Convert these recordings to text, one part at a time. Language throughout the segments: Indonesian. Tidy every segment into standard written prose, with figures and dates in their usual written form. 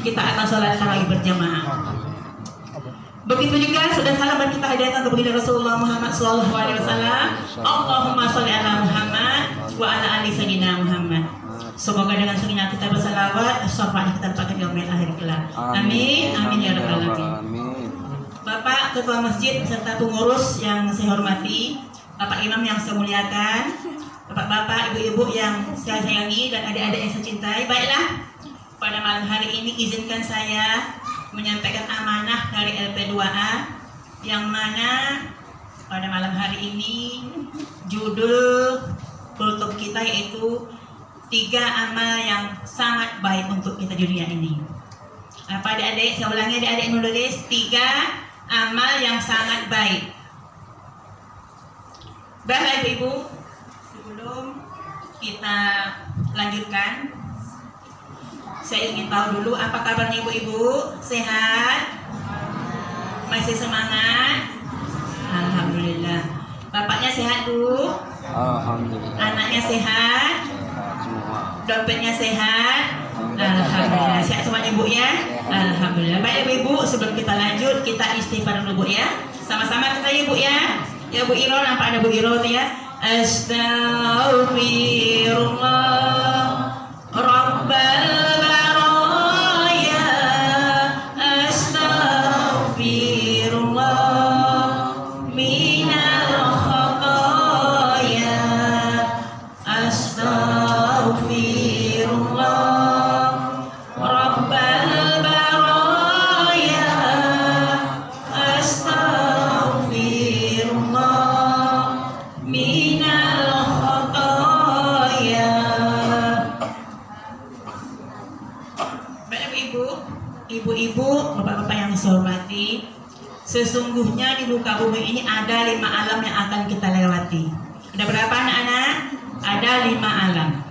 kita akan sholat tarawih berjamaah. Begitu juga sudah salaman kita hadiahkan kepada Rasulullah Muhammad sallallahu alaihi wasallam. Allahumma sholli ala Muhammad wa ala ali sayyidina Muhammad. Semoga dengan segenap kita bersalawat, syafaat kita dapatkan di yaumil akhir kelak. Amin, amin ya rabbal alamin. Bapak Ketua Masjid serta pengurus yang saya hormati, Bapak Imam yang saya muliakan, Bapak-bapak, ibu-ibu yang saya sayangi dan adik-adik yang saya cintai, baiklah pada malam hari ini izinkan saya menyampaikan amanah dari LP2A yang mana pada malam hari ini judul kultum kita yaitu 3 amal yang sangat baik untuk kita di dunia ini. Apa adik-adik? Saya ulangi adik-adik menulis 3 amal yang sangat baik. Baiklah ibu-ibu, sebelum kita lanjutkan, saya ingin tahu dulu apa kabarnya ibu-ibu? Sehat? Masih semangat? Alhamdulillah. Bapaknya sehat Bu? Alhamdulillah. Anaknya sehat? Semua. Dompetnya sehat? Alhamdulillah. Sehat semua ibu ya? Alhamdulillah. Baik ibu, sebelum kita lanjut kita istighfar dulu Bu ya. Sama-sama kita ibu ya. Ya Bu Iro, nampak ada Bu Iro tuh ya. Astaghfirullah Rabbal baraya, astaghfirullah minal khataya, astaghfirullah Rabbal baraya, astaghfirullah minal khataya. Ibu-ibu, bapak-bapak yang saya hormati, sesungguhnya di muka bumi ini ada 5 alam yang akan kita lewati. Ada berapa anak-anak? Ada 5 alam.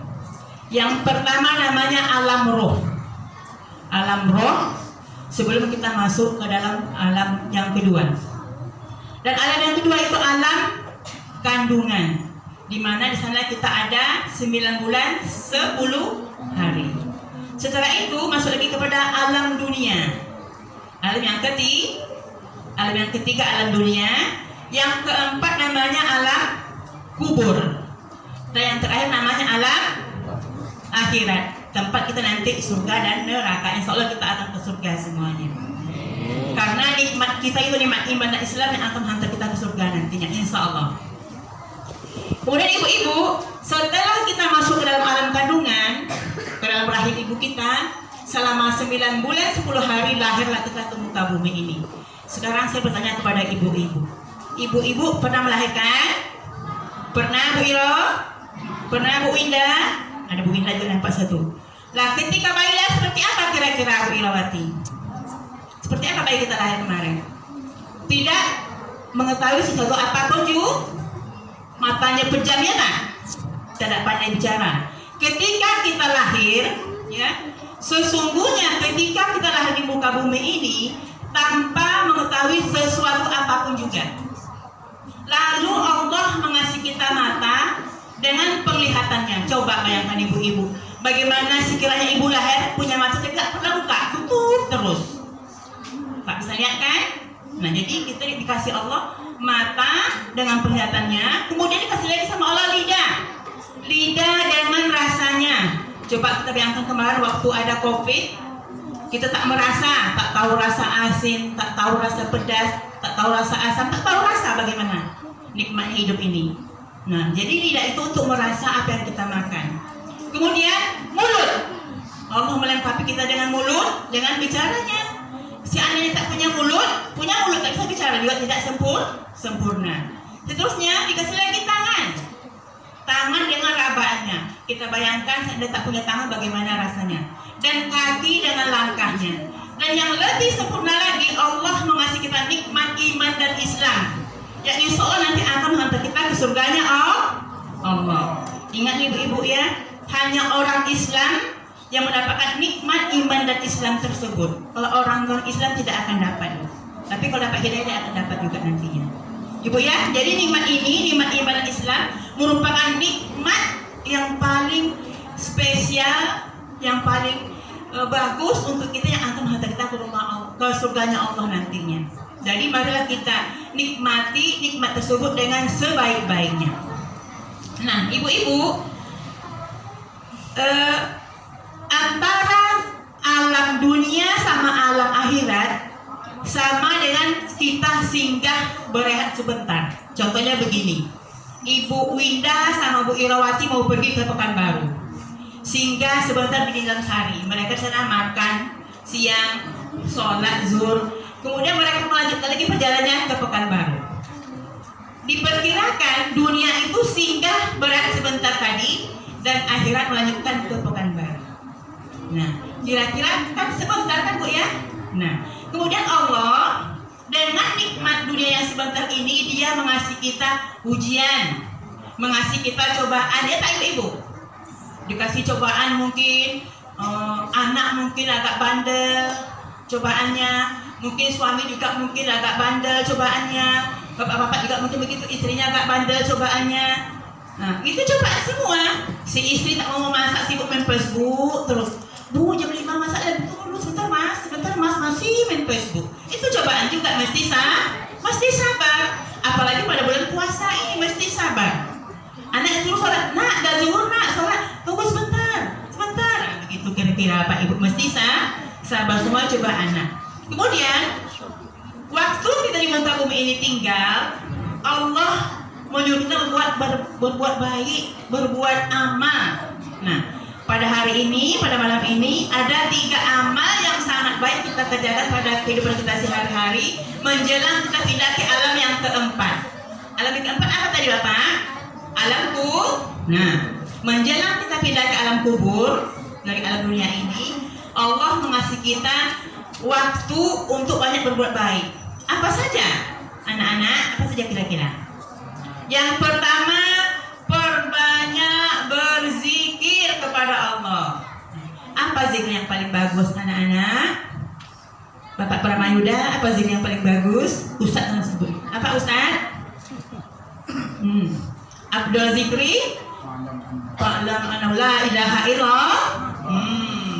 Yang pertama namanya alam roh. Alam roh sebelum kita masuk ke dalam alam yang kedua. Dan alam yang kedua itu alam kandungan, di mana di sana kita ada 9 bulan 10 hari. Setelah itu masuk lagi kepada alam dunia. Alam yang ketiga alam dunia. Yang keempat namanya alam kubur. Dan yang terakhir namanya alam akhirat. Tempat kita nanti surga dan neraka. Insya Allah kita akan ke surga semuanya. Karena nikmat kita itu nikmat iman dan Islam yang akan menghantar kita ke surga nantinya. Insya Allah. Kemudian ibu-ibu, setelah kita masuk ke dalam alam kandungan, ke dalam rahim ibu kita, selama 9 bulan 10 hari lahirlah kita ke muka bumi ini. Sekarang saya bertanya kepada ibu-ibu. Ibu-ibu pernah melahirkan? Pernah Bu Iro? Pernah Bu Indah? Ada Bu Indah juga nampak satu. Lah ketika bayi lahir seperti apa kira-kira Bu Irawati? Seperti apa bayi kita lahir kemarin? Tidak mengetahui sesuatu apapun juga. Matanya pejam ya nak? Tidak pandai bicara. Ketika kita lahir, ya, sesungguhnya ketika kita lahir di muka bumi ini tanpa mengetahui sesuatu apapun juga. Lalu Allah mengasih kita mata dengan penglihatannya. Coba bayangkan ibu-ibu, bagaimana sekiranya ibu lahir punya mata tidak pernah buka, tutup terus. Tak bisa lihat kan? Nah jadi kita dikasih Allah mata dengan penglihatannya, kemudian dikasih lagi sama Allah lidah dengan rasanya. Coba kita bayangkan kemarin waktu ada COVID, kita tak merasa, tak tahu rasa asin, tak tahu rasa pedas, tak tahu rasa asam, tak tahu rasa bagaimana nikmatnya hidup ini. Nah jadi lidah itu untuk merasa apa yang kita makan. Kemudian mulut, Allah melengkapi kita dengan mulut, dengan bicaranya. Si anak yang tak punya mulut tak bisa bicara juga, tidak sempurna. Seterusnya dikasih lagi tangan dengan rabaannya. Kita bayangkan Anda tak punya tangan bagaimana rasanya. Dan kaki dengan langkahnya. Dan yang lebih sempurna lagi, Allah mengasih kita nikmat iman dan Islam. Yang insya Allah nanti akan menghantar kita ke surganya Allah. Ingat ibu-ibu ya, hanya orang Islam yang mendapatkan nikmat iman dan Islam tersebut. Kalau orang non-Islam tidak akan dapat. Tapi kalau dapat hidayah dia akan dapat juga nantinya. Ibu ya, jadi nikmat ini, nikmat iman dan Islam merupakan nikmat yang paling spesial, yang paling bagus untuk kita yang surganya Allah nantinya. Jadi marilah kita nikmati nikmat tersebut dengan sebaik-baiknya. Nah, ibu-ibu, antara alam dunia sama alam akhirat sama dengan kita singgah berehat sebentar. Contohnya begini, Ibu Winda sama Bu Irawati mau pergi ke Pekanbaru, singgah sebentar di dalam sari. Mereka sana makan siang, sholat zuhur, kemudian mereka melanjutkan lagi perjalanannya ke Pekanbaru. Diperkirakan dunia itu singgah berehat sebentar tadi dan akhirat melanjutkan ke Pekanbaru. Nah, kira-kira kan sebentar kan Bu ya? Nah, kemudian Allah dengan nikmat dunia yang sebentar ini Dia mengasihi kita ujian, mengasihi kita cobaan. Ya tak ibu-ibu? Dikasih cobaan mungkin anak mungkin agak bandel cobaannya, mungkin suami juga mungkin agak bandel cobaannya, bapak-bapak juga mungkin begitu, istrinya agak bandel cobaannya. Nah, itu cobaan semua. Si istri tak mau memasak, sibuk main Facebook terus. Bu, jam 5 masak lagi. Tunggu sebentar mas, masih main Facebook. Itu cobaan juga, mesti sabar. Apalagi pada bulan puasa ini mesti sabar. Anak suruh sholat, nak, dah zuhur nak, sholat. Tunggu sebentar. Nah, begitu kira-kira Pak Ibu, mesti sabar semua cobaan anak. Kemudian waktu kita di muka bumi ini tinggal, Allah menyuruh kita berbuat baik, berbuat amal. Nah, pada hari ini, pada malam ini ada 3 amal yang sangat baik kita kerjakan pada kehidupan kita sehari-hari menjelang kita pindah ke alam yang keempat. Alam yang keempat apa tadi Bapak? Alam kubur. Nah, menjelang kita pindah ke alam kubur dari alam dunia ini, Allah mengasih kita waktu untuk banyak berbuat baik. Apa saja? Anak-anak, apa saja kira-kira? Yang pertama, perbanyak berzikir kepada Allah. Apa zikir yang paling bagus anak-anak? Bapak Pramayuda, apa zikir yang paling bagus? Ustaz yang sebut. Apa Ustaz? Abdul Zikri Fa'lam annahu la ilaha illallah.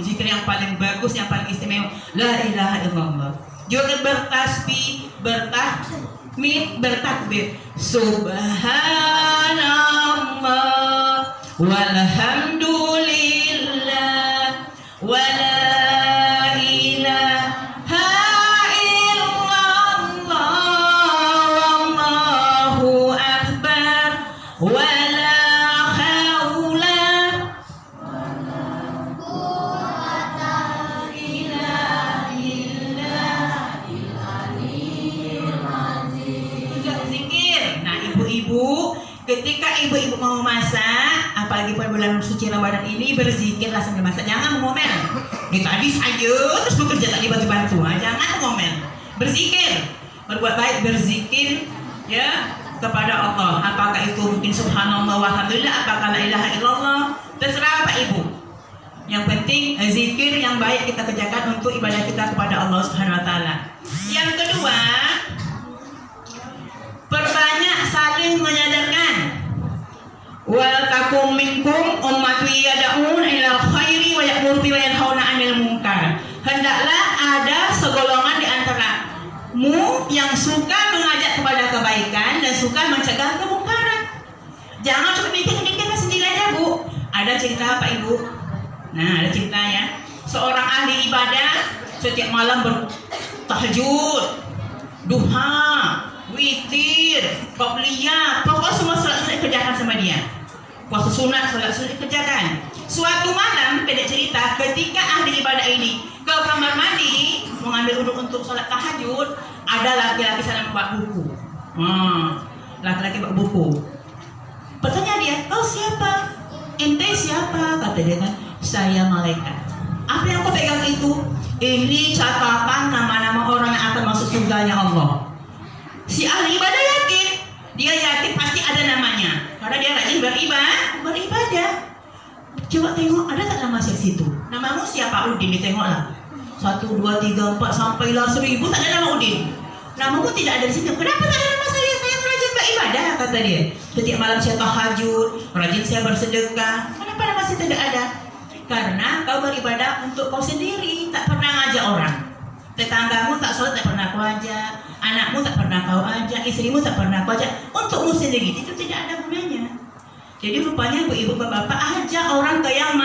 Zikir yang paling bagus, yang paling istimewa, la ilaha illallah. Juga bertasbih, bertahmid, bertakbir. Subhanallah walhamdulillah wala ilaha illallah wallahu akbar wala haula wala quwwata illa billahil aliyyil azim. Juga zikir. Nah, ibu-ibu, ketika ibu-ibu mau masak, apalagi pada bulan suci Ramadan ini, berzikirlah sambil masak. Jangan ngomel. Ini tadi saya terus bekerja tak dibantu-bantu. Jangan ngomel. Berzikir, berbuat baik, berzikir ya kepada Allah. Apakah itu mungkin subhanallah walhamdulillah, apakah la ilaha illallah, terserah Pak Ibu. Yang penting zikir yang baik kita kerjakan untuk ibadah kita kepada Allah Subhanahu wa taala. Yang kedua, perbanyak saling menyadarkan. Wal takum minkum ummatun yad'un ilal khairi wa ya'muru bil yanhauna 'anil munkar. Hendaklah ada segolongan di antaramu yang suka mengajak kepada kebaikan dan suka mencegah kemungkaran. Jangan cuma mikir-mikir sendiri aja, Bu. Ada cerita Pak Ibu. Nah, ada cerita ya. Seorang ahli ibadah setiap malam bertahajud, duha, witir, qobliyah, pokok semua salat-salat kerjakan sama dia. Puasa sunat, salat-salat kerjakan. Suatu malam, pendek cerita, ketika ahli ibadah ini ke kamar mandi mengambil uduk untuk salat tahajud, ada laki-laki sana membawa buku. Laki-laki bawa buku. Bertanya dia, "Kau siapa? Ente siapa?" Kata dia kan, "Saya malaikat." "Apa yang kau pegang itu?" "Ini catatan nama-nama orang yang akan masuk surganya Allah." Si ahli ibadah yakin, dia yakin pasti ada namanya karena dia rajin beribadah. Coba tengok, ada tak nama saya situ? "Namamu siapa?" "Udin." Ditengoklah 1, 2, 3, 4 sampailah 1000 tak ada nama Udin. "Namamu tidak ada di sini." "Kenapa tak ada nama saya? Saya rajin beribadah," kata dia. "Setiap malam saya tahajud, rajin saya bersedekah. Kenapa nama saya tidak ada?" "Karena kau beribadah untuk kau sendiri, tak pernah ngajak orang." Tetanggamu tak sholat tak pernah kau ajak, anakmu tak pernah kau ajak, istrimu tak pernah kau ajak. Untukmu sendiri itu tidak ada gunanya. Jadi rupanya ibu bapak ajak orang ke yang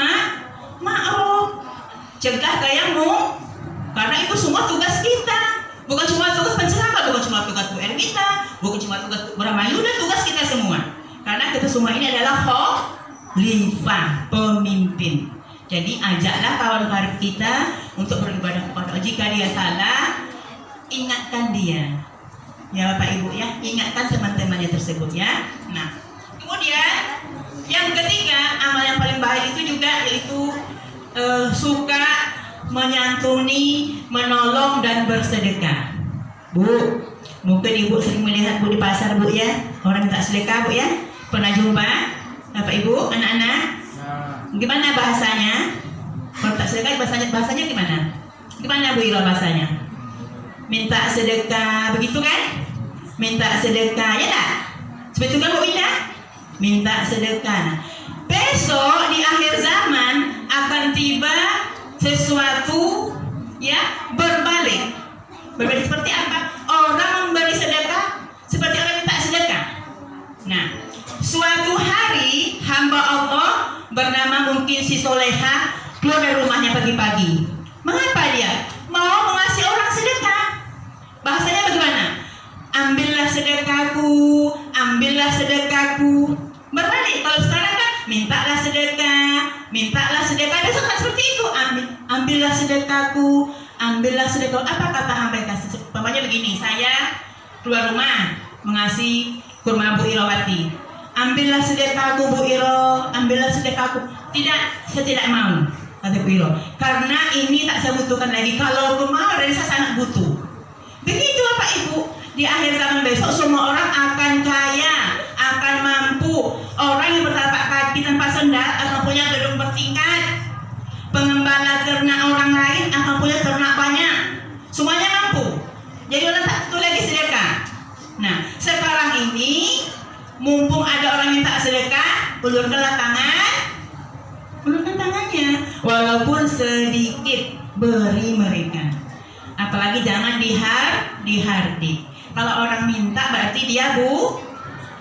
ma'ruf, cegah ke yang karena itu semua tugas kita. Bukan cuma tugas penceramah, bukan cuma tugas UN kita, bukan cuma tugas beramal, dan tugas kita semua. Karena kita semua ini adalah khalifah, pemimpin. Jadi ajaklah kawan karib kita untuk beribadah kepada Allah. Jika dia salah, ingatkan dia. Ya Bapak Ibu ya, ingatkan teman-temannya tersebut ya. Nah, kemudian yang ketiga, amal yang paling baik itu juga yaitu suka menyantuni, menolong dan bersedekah. Bu, mungkin Ibu sering melihat Bu di pasar Bu ya, orang minta sedekah Bu ya. Pernah jumpa Bapak Ibu, anak-anak? Gimana bahasanya? Kalau tak sedekah bahasanya gimana? Gimana Bu Ira bahasanya? Minta sedekah, begitu kan? Minta sedekah, ya tak? Seperti itu kan Bu Ina? Minta sedekah. Nah, besok di akhir zaman akan tiba sesuatu ya berbalik. Berbalik seperti apa? Orang memberi sedekah seperti orang minta sedekah. Nah, suatu hari hamba Allah bernama mungkin si Soleha keluar dari rumahnya pagi-pagi. Mengapa dia? Mau mengasih orang sedekah. Bahasanya bagaimana? Ambillah sedekahku, ambillah sedekahku. Berbalik, kalau sekarang kan mintalah sedekah, besok kan seperti itu. Ambillah sedekahku, ambillah sedekah. Apa kata hamba kasih? Umpamanya begini, saya keluar rumah mengasih kurma Bu Irawati. Ambillah sedekahku Bu Iro, ambillah sedekahku. Tidak, saya tidak mau, kata Bu Iro. Karena ini tak saya butuhkan lagi. Kalau rumah dari saya sangat butuh. Begitu Bapak Ibu. Di akhir zaman besok semua orang akan kaya, akan mampu. Orang yang bertapak kaki tanpa sendal akan punya gedung bertingkat. Pengembala ternak orang lain akan punya ternak banyak. Semuanya mampu. Jadi orang tak butuh lagi sedekah. Nah, sekarang ini mumpung ada orang minta sedekah, ulurkanlah tangan, ulurkan tangannya, walaupun sedikit beri mereka. Apalagi jangan dihardik. Kalau orang minta berarti dia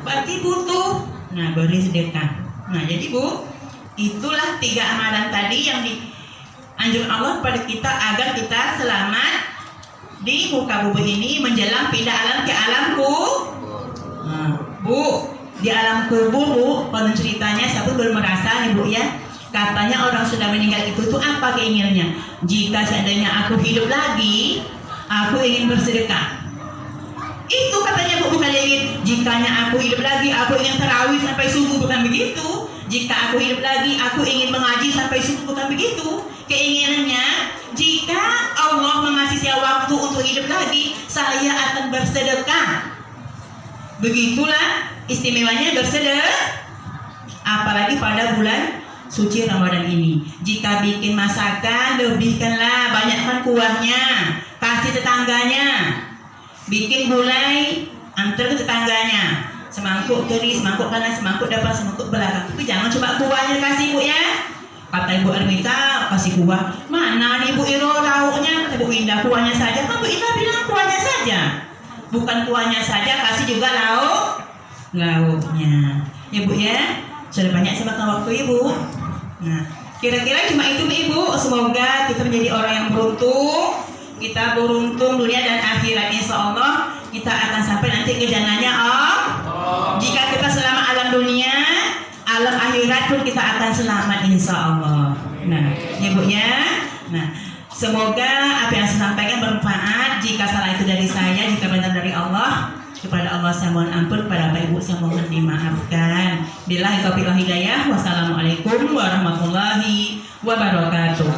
berarti butuh. Nah, beri sedekah. Nah, jadi Bu, itulah 3 amalan tadi yang dianjurkan Allah kepada kita agar kita selamat di muka bumi ini menjelang pindah alam ke alam Nah, Bu, di alam kubur Bu, kalau ceritanya saya pun belum merasa nih Bu ya. Katanya orang sudah meninggal itu tuh apa keinginannya? Jika seandainya aku hidup lagi, aku ingin bersedekah. Itu katanya Bu, bukan ingin jikanya aku hidup lagi, aku ingin tarawih sampai subuh, bukan begitu. Jika aku hidup lagi, aku ingin mengaji sampai subuh, bukan begitu. Keinginannya, jika Allah mengasih saya waktu untuk hidup lagi, saya akan bersedekah. Begitulah istimewanya bersedekah. Apalagi pada bulan suci Ramadan ini. Jika bikin masakan, lebihkanlah, banyakkan kuahnya, kasih tetangganya. Bikin gulai, antar ke tetangganya. Semangkuk kiri, semangkuk kanan, semangkuk depan, semangkuk belakang. Tapi jangan coba kuahnya kasih Bu ya. Kata Ibu Armita, kasih kuah. Mana nih Bu Iro lauknya? Kata Bu Indah, kuahnya saja. Kan Bu Indah bilang kuahnya saja. Bukan kuahnya saja, kasih juga lauknya. Ya Bu ya. Sudah banyak saya makan waktu Ibu. Nah, kira-kira cuma itu Ibu. Semoga kita menjadi orang yang beruntung. Kita beruntung dunia dan akhirat. Insya Allah kita akan sampai nanti ke jannahnya Jika kita selamat alam dunia, alam akhirat pun kita akan selamat insya Allah. Nah, ya Bu ya. Nah, semoga apa yang saya sampaikan bermanfaat. Jika salah itu dari saya, jika benar dari Allah, kepada Allah saya mohon ampun, kepada Bapak Ibu saya mohon dimaafkan. Billahi taufiq wal hidayah. Wassalamualaikum warahmatullahi wabarakatuh.